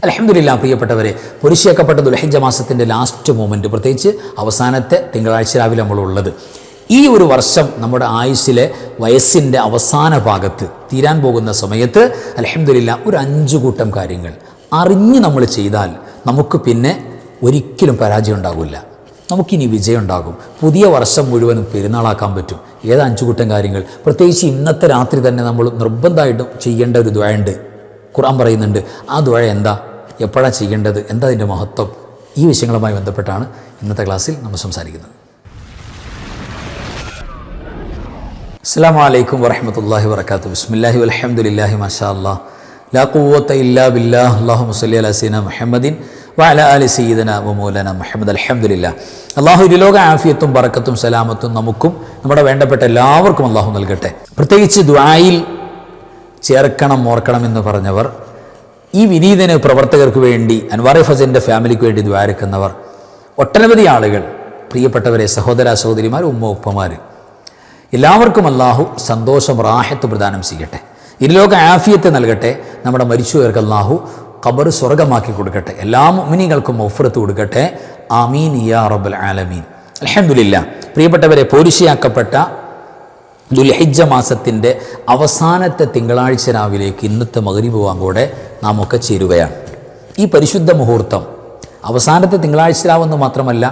അൽഹംദുലില്ലാഹ് പ്രിയപ്പെട്ടവരെ, പുരുഷയാക്കപ്പെട്ട ദുൽഹിജ്ജ മാസത്തിൻ്റെ ലാസ്റ്റ് മൊമെൻറ്റ്, പ്രത്യേകിച്ച് അവസാനത്തെ തിങ്കളാഴ്ച രാവിലെ നമ്മളുള്ളത്. ഈ ഒരു വർഷം നമ്മുടെ ആയുസ്സിലെ വയസ്സിൻ്റെ അവസാന ഭാഗത്ത് തീരാൻ പോകുന്ന സമയത്ത് അൽഹംദുലില്ലാഹ് ഒരു 5 കൂട്ടം കാര്യങ്ങൾ അറിഞ്ഞ് നമ്മൾ ചെയ്താൽ നമുക്ക് പിന്നെ ഒരിക്കലും പരാജയം ഉണ്ടാകില്ല. നമുക്കിനി വിജയം ഉണ്ടാകും. പുതിയ വർഷം മുഴുവനും പെരുന്നാളാക്കാൻ പറ്റും. ഏത് 5 കൂട്ടം കാര്യങ്ങൾ? പ്രത്യേകിച്ച് ഇന്നത്തെ രാത്രി തന്നെ നമ്മൾ നിർബന്ധമായിട്ടും ചെയ്യേണ്ട ഒരു ദുആയുണ്ട്. ഖുർആൻ പറയുന്നുണ്ട്. ആ ദുആ എന്താ, എപ്പോഴാണ് ചെയ്യേണ്ടത്, എന്താ അതിൻ്റെ മഹത്വം? ഈ വിഷയങ്ങളുമായി ബന്ധപ്പെട്ടാണ് ഇന്നത്തെ ക്ലാസ്സിൽ നമ്മൾ സംസാരിക്കുന്നത്. അസ്സലാമു അലൈക്കും വറഹ്മത്തുള്ളാഹി വബറകാതുഹു. ബിസ്മില്ലാഹി വൽഹംദുലില്ലാഹി മാഷാ അല്ലാഹ് ലാ ഖുവ്വത ഇല്ലാ ബില്ലാഹ്. അല്ലാഹുമ്മ സ്വല്ലി അലാ സയ്യിദിനാ മുഹമ്മദിൻ വഅലാ ആലി സയ്യിദിനാ വമൗലാനാ മുഹമ്മദ്. അൽഹംദുലില്ലാഹ്. അല്ലാഹു ഇരുലോക ആഫിയത്തും ബറക്കത്തും സലാമത്തും നമുക്കും നമ്മുടെ വേണ്ടപ്പെട്ട എല്ലാവർക്കും അല്ലാഹു നൽകട്ടെ. പ്രത്യേകിച്ച് ദുആയിൽ ചേർക്കണം, ഓർക്കണം എന്ന് പറഞ്ഞവർ, ഈ വിനീതന് പ്രവർത്തകർക്ക് വേണ്ടി, അൻവാർ ഫസലിൻ്റെ ഫാമിലിക്ക് വേണ്ടി ദ്വാരക്കുന്നവർ, ഒട്ടനവധി ആളുകൾ, പ്രിയപ്പെട്ടവരെ, സഹോദര സഹോദരിമാർ, ഉമ്മ ഉപ്പമാർ, എല്ലാവർക്കും അല്ലാഹു സന്തോഷം, റാഹത്ത് പ്രദാനം ചെയ്യട്ടെ. ഇരുലോക ആഫിയത്ത് നൽകട്ടെ. നമ്മുടെ മരിച്ചുപോയവർക്ക് അല്ലാഹു ഖബർ സ്വർഗമാക്കി കൊടുക്കട്ടെ. എല്ലാ മുഅ്മിനീങ്ങൾക്കും മഗ്ഫിറത്ത് കൊടുക്കട്ടെ. ആമീൻ യാ റബ്ബൽ ആലമീൻ. അൽഹംദുലില്ലാഹ്. പ്രിയപ്പെട്ടവരെ, പോരിശയാക്കപ്പെട്ട ദുൽഹിജ്ജ മാസത്തിൻ്റെ അവസാനത്തെ തിങ്കളാഴ്ച രാവിലേക്ക് ഇന്നത്തെ മഗ്രിബ് വാങ്കോടെ നാം ഒക്കെ ചേരുകയാണ്. ഈ പരിശുദ്ധ മുഹൂർത്തം അവസാനത്തെ തിങ്കളാഴ്ച രാവെന്ന് മാത്രമല്ല,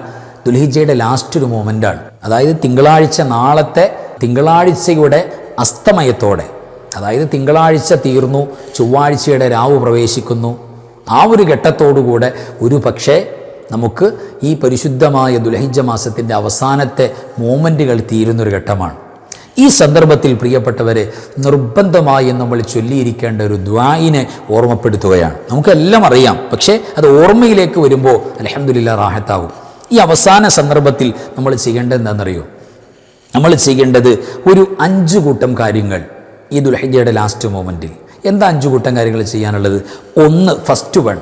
ദുൽഹിജ്ജയുടെ ലാസ്റ്റ് ഒരു മൊമെൻ്റാണ്. അതായത് തിങ്കളാഴ്ച, നാളത്തെ തിങ്കളാഴ്ചയുടെ അസ്തമയത്തോടെ, അതായത് തിങ്കളാഴ്ച തീർന്നു, ചൊവ്വാഴ്ചയുടെ രാവ് പ്രവേശിക്കുന്നു. ആ ഒരു ഘട്ടത്തോടുകൂടെ ഒരു പക്ഷേ നമുക്ക് ഈ പരിശുദ്ധമായ ദുൽഹിജ്ജ മാസത്തിൻ്റെ അവസാനത്തെ മൊമെൻറ്റുകൾ തീരുന്നൊരു ഘട്ടമാണ്. ഈ സന്ദർഭത്തിൽ പ്രിയപ്പെട്ടവരെ, നിർബന്ധമായി നമ്മൾ ചൊല്ലിയിരിക്കേണ്ട ഒരു ദുആഇനെ ഓർമ്മപ്പെടുത്തുകയാണ്. നമുക്കെല്ലാം അറിയാം, പക്ഷേ അത് ഓർമ്മയിലേക്ക് വരുമ്പോൾ അൽഹംദുലില്ലാഹ് റാഹത്താകും. ഈ അവസാന സന്ദർഭത്തിൽ നമ്മൾ ചെയ്യേണ്ടത് എന്താണെന്നറിയോ? നമ്മൾ ചെയ്യേണ്ടത് ഒരു 5 കൂട്ടം കാര്യങ്ങൾ ഈ ദുൽഹിജ്ജയുടെ ലാസ്റ്റ് മൊമെൻറ്റിൽ. എന്താ 5 കൂട്ടം കാര്യങ്ങൾ ചെയ്യാനുള്ളത്? ഒന്ന്, ഫസ്റ്റ് വൺ,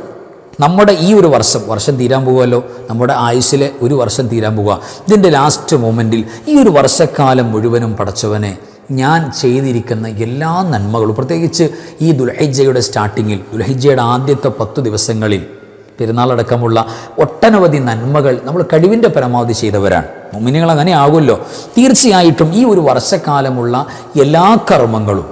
നമ്മുടെ ഈ ഒരു വർഷം തീരാൻ പോകുമല്ലോ, നമ്മുടെ ആയുസ്സിലെ ഒരു വർഷം തീരാൻ പോകുക. ഇതിൻ്റെ ലാസ്റ്റ് മൊമെൻറ്റിൽ ഈ ഒരു വർഷക്കാലം മുഴുവനും പടച്ചവനെ ഞാൻ ചെയ്തിരിക്കുന്ന എല്ലാ നന്മകളും, പ്രത്യേകിച്ച് ഈ ദുൽഹിജ്ജയുടെ സ്റ്റാർട്ടിങ്ങിൽ, ദുൽഹിജ്ജയുടെ ആദ്യത്തെ 10 ദിവസങ്ങളിൽ പെരുന്നാളടക്കമുള്ള ഒട്ടനവധി നന്മകൾ നമ്മൾ കഴിവിൻ്റെ പരമാവധി ചെയ്തവരാണ്. മുഅ്മിനീങ്ങൾ അങ്ങനെ ആകുമല്ലോ. തീർച്ചയായിട്ടും ഈ ഒരു വർഷക്കാലമുള്ള എല്ലാ കർമ്മങ്ങളും,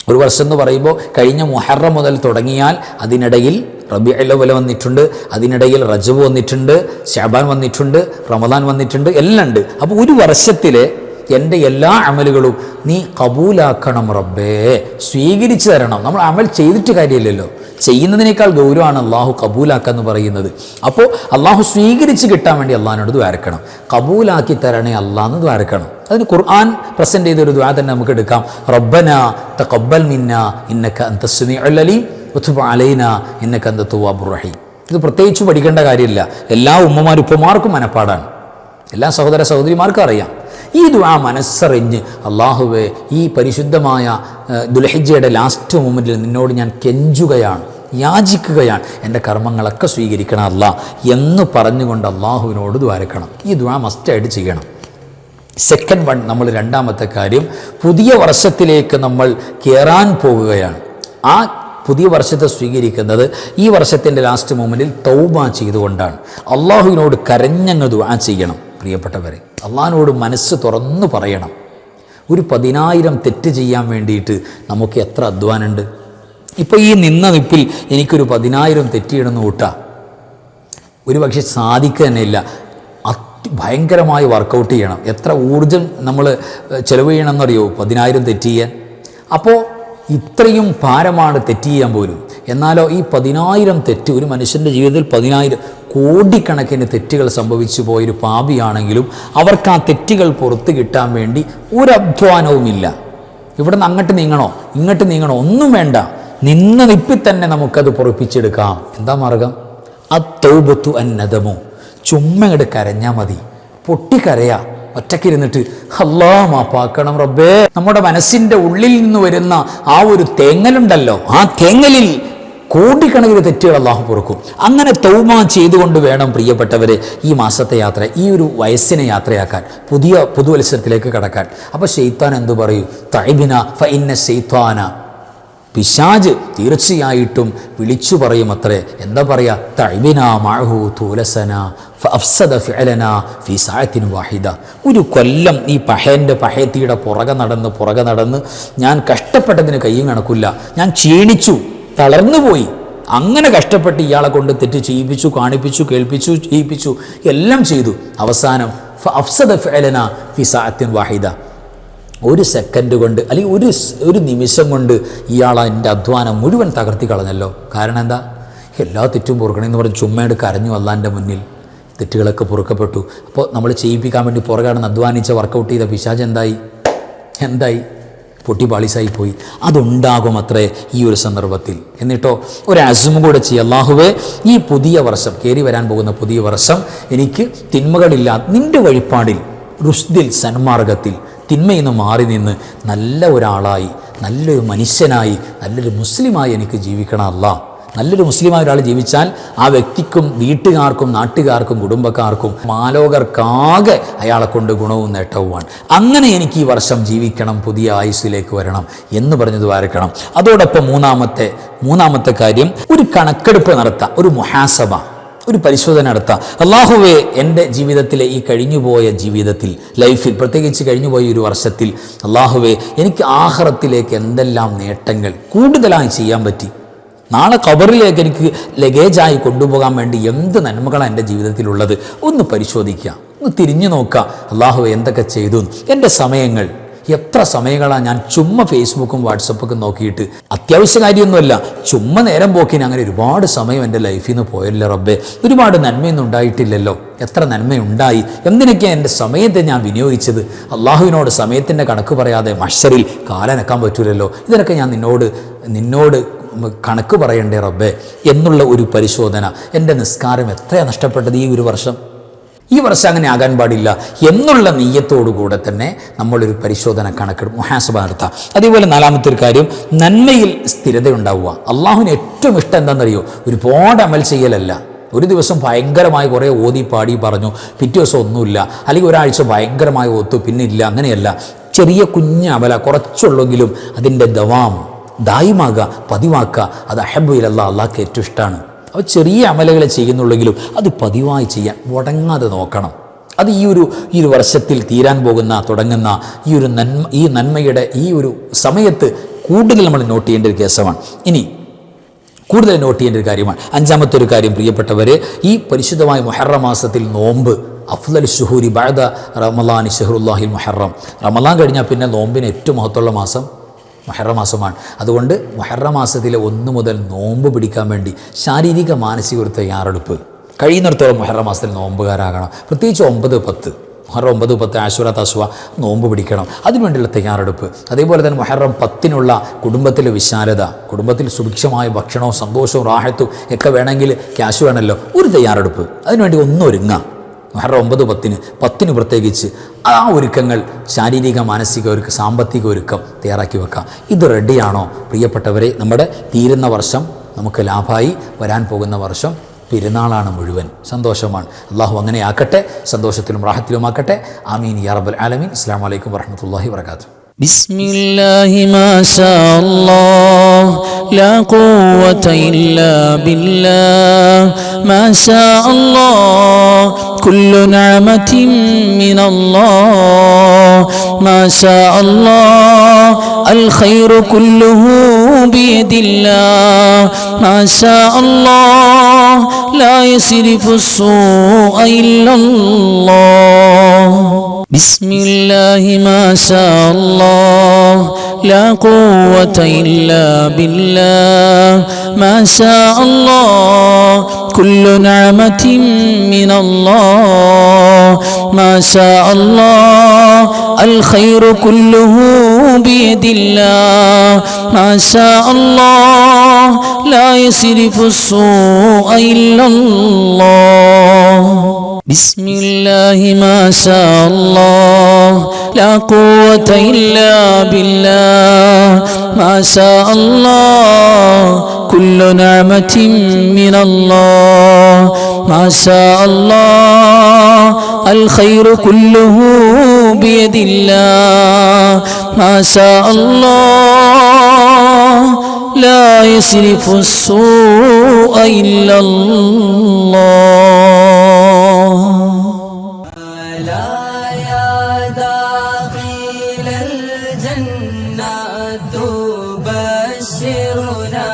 ഒരു വർഷം എന്ന് പറയുമ്പോൾ കഴിഞ്ഞ മുഹറം മുതൽ തുടങ്ങിയാൽ അതിനിടയിൽ റബീഉൽ അവ്വൽ വന്നിട്ടുണ്ട്, അതിനിടയിൽ റജബ് വന്നിട്ടുണ്ട്, ശഅബാൻ വന്നിട്ടുണ്ട്, റമദാൻ വന്നിട്ടുണ്ട്, എല്ലാം ഉണ്ട്. അപ്പോൾ ഒരു വർഷത്തിലെ എൻ്റെ എല്ലാ അമലുകളും നീ കബൂലാക്കണം റബ്ബേ, സ്വീകരിച്ചു തരണം. നമ്മൾ അമൽ ചെയ്തിട്ട് കാര്യമില്ലല്ലോ, ചെയ്യുന്നതിനേക്കാൾ ഗൗരവമാണ് അള്ളാഹു കബൂലാക്കുക എന്ന് പറയുന്നത്. അപ്പോൾ അള്ളാഹു സ്വീകരിച്ച് കിട്ടാൻ വേണ്ടി അള്ളാഹിനോട് ദ്വാരക്കണം. കബൂലാക്കി തരണേ അള്ളാഹ് ദ്വാരക്കണം. അതിന് ഖുർആൻ പ്രസൻറ്റ് ചെയ്തൊരു ദ്വാ തന്നെ നമുക്ക് എടുക്കാം. റബ്ബനാ തഖബ്ബൽ മിന്നാ ഇന്നക അൻതസ് സമീഉൽ അലീം വതുബ് അലൈനാ ഇന്നക അൻതത് തവ്വാബുർ റഹീം. ഇത് പ്രത്യേകിച്ച് പഠിക്കേണ്ട കാര്യമില്ല, എല്ലാ ഉമ്മമാരും ഉപ്പമാർക്കും മനപ്പാടാണ്, എല്ലാ സഹോദര സഹോദരിമാർക്കും അറിയാം. ഈ ദുആ മനസ്സറിഞ്ഞ്, അള്ളാഹുവേ, ഈ പരിശുദ്ധമായ ദുൽഹിജ്ജയുടെ ലാസ്റ്റ് മൊമെൻറ്റിൽ നിന്നോട് ഞാൻ കെഞ്ചുകയാണ്, യാചിക്കുകയാണ്, എൻ്റെ കർമ്മങ്ങളൊക്കെ സ്വീകരിക്കണം അല്ലാ എന്ന് പറഞ്ഞുകൊണ്ട് അള്ളാഹുവിനോട് ദ്വാരക്കണം. ഈ ദുആ മസ്റ്റായിട്ട് ചെയ്യണം. സെക്കൻഡ് വൺ, നമ്മൾ രണ്ടാമത്തെ കാര്യം, പുതിയ വർഷത്തിലേക്ക് നമ്മൾ കയറാൻ പോകുകയാണ്. ആ പുതിയ വർഷത്തെ സ്വീകരിക്കുന്നത് ഈ വർഷത്തിൻ്റെ ലാസ്റ്റ് മൊമെൻറ്റിൽ തൗബ ചെയ്തുകൊണ്ടാണ്. അള്ളാഹുവിനോട് കരഞ്ഞങ്ങ് ദുആ ചെയ്യണം. പ്രിയപ്പെട്ടവരെ, അള്ളാഹിനോട് മനസ്സ് തുറന്നു പറയണം. ഒരു 10,000 തെറ്റ് ചെയ്യാൻ വേണ്ടിയിട്ട് നമുക്ക് എത്ര അധ്വാനമുണ്ട്. ഇപ്പോൾ ഈ നിന്ന നിപ്പിൽ എനിക്കൊരു 10,000 തെറ്റ് ചെയ്യണമെന്ന് കൂട്ടാ, ഒരു പക്ഷേ സാധിക്കുക തന്നെ ഇല്ല. ഭയങ്കരമായി വർക്കൗട്ട് ചെയ്യണം. എത്ര ഊർജം നമ്മൾ ചെലവ് ചെയ്യണമെന്നറിയോ 10,000 തെറ്റ് ചെയ്യാൻ? അപ്പോൾ ഇത്രയും ഭാരമാണ് തെറ്റ് ചെയ്യാൻ പോലും. എന്നാലോ ഈ 10,000 തെറ്റ്, ഒരു മനുഷ്യൻ്റെ ജീവിതത്തിൽ 10,000 കോടിക്കണക്കിന് തെറ്റുകൾ സംഭവിച്ചു പോയൊരു പാപിയാണെങ്കിലും അവർക്ക് ആ തെറ്റുകൾ പുറത്ത് കിട്ടാൻ വേണ്ടി ഒരു അധ്വാനവുമില്ല. ഇവിടെ നിന്ന് അങ്ങോട്ട് നീങ്ങണോ ഇങ്ങോട്ട് നീങ്ങണോ ഒന്നും വേണ്ട, നിന്ന നിപ്പിൽ തന്നെ നമുക്കത് പൊറപ്പിച്ചെടുക്കാം. എന്താ മാർഗം? അത്തൗബത്തു അന്നദമു, ചുമ്മാ ഇങ്ങോട്ട് കരഞ്ഞാൽ മതി, പൊട്ടിക്കരയാ, ഒറ്റക്കിരുന്നിട്ട് അല്ലാ മാപ്പാക്കണം റബ്ബേ. നമ്മുടെ മനസ്സിൻ്റെ ഉള്ളിൽ നിന്ന് വരുന്ന ആ ഒരു തേങ്ങലുണ്ടല്ലോ, ആ തേങ്ങലിൽ കോടിക്കണക്കിന് തെറ്റുകൾ അള്ളാഹു പൊറുക്കും. അങ്ങനെ തൗബ ചെയ്തുകൊണ്ട് വേണം പ്രിയപ്പെട്ടവരെ ഈ മാസത്തെ യാത്ര, ഈ ഒരു വയസ്സിനെ യാത്രയാക്കാൻ, പുതുവത്സരത്തിലേക്ക് കടക്കാൻ. അപ്പോൾ ശൈത്താൻ എന്തു പറയും? തഅബിന ഫഇന്ന ശൈത്താന പിശാച് തീർച്ചയായിട്ടും വിളിച്ചു പറയും അത്രേ. എന്താ പറയാ? തഅ്ബിനാ മഅഹു തൂലസനാ ഫഅഫ്സദ ഫിഅലനാ ഫീ സഅത്തിൻ വാഹിദ. ഒരു കൊല്ലം ഈ പഹയത്തിയുടെ പുറകെ നടന്ന് ഞാൻ കഷ്ടപ്പെട്ടതിന് കയ്യും കണക്കില്ല. ഞാൻ ക്ഷീണിച്ചു, തളർന്നു പോയി. അങ്ങനെ കഷ്ടപ്പെട്ട് ഇയാളെ കൊണ്ട് തെറ്റ് ചെയ്യിപ്പിച്ചു, കാണിപ്പിച്ചു, കേൾപ്പിച്ചു, ചെയ്യിപ്പിച്ചു, എല്ലാം ചെയ്തു. അവസാനം ഫഅഫ്സദ ഫിഅലനാ ഫീ സഅത്തിൻ വാഹിദ. ഒരു സെക്കൻഡ് കൊണ്ട് അല്ലെങ്കിൽ ഒരു നിമിഷം കൊണ്ട് ഇയാൾ എൻ്റെ അധ്വാനം മുഴുവൻ തകർത്തി കളഞ്ഞല്ലോ. കാരണം എന്താ? എല്ലാ തെറ്റും പൊറുക്കണമെന്ന് പറഞ്ഞ് ചുമ്മയോട് കരഞ്ഞു അള്ളാൻ്റെ മുന്നിൽ. തെറ്റുകളൊക്കെ പൊറുക്കപ്പെട്ടു. അപ്പോൾ നമ്മൾ ചെയ്യിപ്പിക്കാൻ വേണ്ടി പുറകെ അധ്വാനിച്ച വർക്കൗട്ട് ചെയ്ത പിശാച് എന്തായി? പൊട്ടി പാളിസായി പോയി. അതുണ്ടാകും അത്രേ ഈ ഒരു സന്ദർഭത്തിൽ. എന്നിട്ടോ ഒരു അസ്മ കൂടെ ചെയ്യുക. അല്ലാഹുവേ, ഈ പുതിയ വർഷം, കയറി വരാൻ പോകുന്ന പുതിയ വർഷം എനിക്ക് തിന്മകളില്ല, നിൻ്റെ വഴിപ്പാടിൽ, റുഷ്ദിൽ, സന്മാർഗത്തിൽ, തിന്മയിൽ നിന്ന് മാറി നിന്ന് നല്ല ഒരാളായി, നല്ലൊരു മനുഷ്യനായി, നല്ലൊരു മുസ്ലിമായി എനിക്ക് ജീവിക്കണം അല്ലാ. നല്ലൊരു മുസ്ലിമായ ഒരാൾ ജീവിച്ചാൽ ആ വ്യക്തിക്കും വീട്ടുകാർക്കും നാട്ടുകാർക്കും കുടുംബക്കാർക്കും മാലോകർക്കാകെ അയാളെ കൊണ്ട് ഗുണവും നേട്ടവുമാണ്. അങ്ങനെ എനിക്ക് ഈ വർഷം ജീവിക്കണം, പുതിയ ആയുസ്സിലേക്ക് വരണം എന്ന് പറഞ്ഞത് വാരക്കണം. അതോടൊപ്പം മൂന്നാമത്തെ കാര്യം, ഒരു കണക്കെടുപ്പ് നടത്താം, ഒരു മുഹാസബ, ഒരു പരിശോധന നടത്താം. അല്ലാഹുവേ, എൻ്റെ ജീവിതത്തിലെ ഈ കഴിഞ്ഞുപോയ ജീവിതത്തിൽ, ലൈഫിൽ, പ്രത്യേകിച്ച് കഴിഞ്ഞുപോയ ഒരു വർഷത്തിൽ, അല്ലാഹുവേ, എനിക്ക് ആഖിറത്തിലേക്ക് എന്തെല്ലാം നേട്ടങ്ങൾ കൂടുതലായി ചെയ്യാൻ പറ്റി, നാളെ ഖബറിലേക്ക് എനിക്ക് ലഗേജായി കൊണ്ടുപോകാൻ വേണ്ടി എന്ത് നന്മകളാണ് എൻ്റെ ജീവിതത്തിലുള്ളത് ഒന്ന് പരിശോധിക്കുക, ഒന്ന് തിരിഞ്ഞു നോക്കുക. അല്ലാഹുവേ, എന്തൊക്കെ ചെയ്തു? എൻ്റെ സമയങ്ങൾ, എത്ര സമയങ്ങളാണ് ഞാൻ ചുമ്മാ ഫേസ്ബുക്കും വാട്സപ്പൊക്കെ നോക്കിയിട്ട്, അത്യാവശ്യ കാര്യമൊന്നുമല്ല, ചുമ്മാ നേരം പോക്കിന് അങ്ങനെ ഒരുപാട് സമയം എൻ്റെ ലൈഫിൽ നിന്ന് പോയല്ലോ റബ്ബേ. ഒരുപാട് നന്മയൊന്നും ഉണ്ടായിട്ടില്ലല്ലോ. എത്ര നന്മയുണ്ടായി, എന്തിനൊക്കെയാണ് എൻ്റെ സമയത്തെ ഞാൻ വിനിയോഗിച്ചത്? അള്ളാഹുവിനോട് സമയത്തിൻ്റെ കണക്ക് പറയാതെ മഹ്ശറിൽ കാലനക്കാൻ പറ്റൂലല്ലോ. ഇതിനൊക്കെ ഞാൻ നിന്നോട് കണക്ക് പറയണ്ടേ റബ്ബേ എന്നുള്ള ഒരു പരിശോധന. എൻ്റെ നിസ്കാരം എത്രയാണ് നഷ്ടപ്പെട്ടത് ഈ ഒരു വർഷം? ഈ വർഷം അങ്ങനെ ആകാൻ പാടില്ല എന്നുള്ള നിയ്യത്തോടുകൂടെ തന്നെ നമ്മളൊരു പരിശോധന കണക്കെടുക്കും, മുഹാസബ നടത്താം. അതേപോലെ നാലാമത്തെ ഒരു കാര്യം, നന്മയിൽ സ്ഥിരതയുണ്ടാവുക. അള്ളാഹുവിന് ഏറ്റവും ഇഷ്ടം എന്താണെന്നറിയോ? ഒരുപാട് അമൽ ചെയ്യലല്ല. ഒരു ദിവസം ഭയങ്കരമായി കുറേ ഓതി പാടി പറഞ്ഞു, പിറ്റേ ദിവസം ഒന്നുമില്ല, അല്ലെങ്കിൽ ഒരാഴ്ച ഭയങ്കരമായി ഓത്തു പിന്നെ ഇല്ല, അങ്ങനെയല്ല. ചെറിയ കുഞ്ഞ് അമല, കുറച്ചുള്ളെങ്കിലും അതിൻ്റെ ദായിമാകുക, പതിവാക്കുക. അത് അഹബ്ബു ഇലല്ലാഹ്, അള്ളാഹ്ക്ക് ഏറ്റവും ഇഷ്ടമാണ്. അപ്പോൾ ചെറിയ അമലുകളെ ചെയ്യുന്നുള്ളെങ്കിലും അത് പതിവായി ചെയ്യാൻ മുടങ്ങാതെ നോക്കണം. അത് ഈ ഒരു വർഷത്തിൽ തുടങ്ങുന്ന ഈ നന്മയുടെ ഈ ഒരു സമയത്ത് കൂടുതൽ നമ്മൾ നോട്ട് ചെയ്യേണ്ട ഒരു കേസമാണ്. ഇനി കൂടുതൽ നോട്ട് ചെയ്യേണ്ട ഒരു കാര്യമാണ് അഞ്ചാമത്തെ ഒരു കാര്യം. പ്രിയപ്പെട്ടവരെ, ഈ പരിശുദ്ധമായ മുഹറം മാസത്തിൽ നോമ്പ്, അഫ്ളൽ ശുഹൂരി ബഅദ റമളാനി ശഹ്റുല്ലാഹിൽ മുഹറം. റമളാൻ കഴിഞ്ഞാൽ പിന്നെ നോമ്പിന് ഏറ്റവും മഹത്വമുള്ള മാസം മുഹറം മാസമാണ്. അതുകൊണ്ട് മുഹറം മാസത്തിലെ 1 മുതൽ നോമ്പ് പിടിക്കാൻ വേണ്ടി ശാരീരിക മാനസിക ഒരു തയ്യാറെടുപ്പ്, കഴിയുന്നിടത്തോളം മുഹറം മാസത്തിൽ നോമ്പുകാരാകണം. പ്രത്യേകിച്ച് 9, 10, മുഹറം 9, 10 ആശുറ തസ്വ നോമ്പ് പിടിക്കണം. അതിനുവേണ്ടിയുള്ള തയ്യാറെടുപ്പ്. അതേപോലെ തന്നെ മുഹറം 10-നുള്ള കുടുംബത്തിലെ വിശാലത, കുടുംബത്തിൽ സുഭിക്ഷമായ ഭക്ഷണവും സന്തോഷവും റാഹത്തും ഒക്കെ വേണമെങ്കിൽ ക്യാഷ് വേണമല്ലോ. ഒരു തയ്യാറെടുപ്പ്, അതിനുവേണ്ടി ഒന്നൊരുങ്ങാം. മുഹറം 9, 10 പ്രത്യേകിച്ച് ആ ഒരുക്കങ്ങൾ, ശാരീരിക മാനസിക ഒരുക്കം, സാമ്പത്തിക ഒരുക്കം തയ്യാറാക്കി വെക്കാം. ഇത് റെഡിയാണോ പ്രിയപ്പെട്ടവരെ? നമ്മുടെ തീരുന്ന വർഷം നമുക്ക് ലാഭമായി, വരാൻ പോകുന്ന വർഷം പെരുന്നാളാണ്, മുഴുവൻ സന്തോഷമാണ്. അള്ളാഹു അങ്ങനെ ആക്കട്ടെ, സന്തോഷത്തിലും റാഹത്തിലുമാക്കട്ടെ. ആമീൻ യാ റബ്ബൽ ആലമീൻ. അസ്സലാമു അലൈക്കും വറഹ്മത്തുള്ളാഹി വബറകാതുഹു. ബിസ്മില്ലാഹി മാഷാ അല്ലാഹ് ലാ ഖുവത ഇല്ലാ ബില്ലാഹ് മാഷാ അല്ലാഹ് കുല്ലു നിഅമതിൻ മിനല്ലാഹ് മാഷാ അല്ലാഹ് അൽ ഖൈറു കുല്ലുഹു ബിയദില്ലാഹ് മാഷാ അല്ലാഹ് ലാ യസ്രിഫു സ്സൂഅ ഇല്ലല്ലാഹ്. ബിസ്മില്ലാഹി മാഷാ അല്ലാഹ് ലാ ഖുവത ഇല്ലാ ബില്ലാഹ് മാഷാ അല്ലാഹ് കുല്ലു നിഅമതിൻ മിനല്ലാഹ് മാഷാ അല്ലാഹ് അൽ ഖൈറു കുല്ലുഹു ബിയദില്ലാഹ് മാഷാ അല്ലാഹ് ലാ യസ്രിഫു സ്സൂഅ ഇല്ലല്ലാഹ്. ബിസ്മില്ലാഹി മാഷാ അല്ലാഹ് ലാ ഖുവത ഇല്ലാ ബില്ലാഹ് മാഷാ അല്ലാഹ് കുല്ലു നിഅമതിൻ മിനല്ലാഹ് മാഷാ അല്ലാഹ് അൽ ഖൈറു കുല്ലുഹു بيد الله ما شاء الله لا يصرف السوء إلا الله لا يا داخل الجنة تبشرنا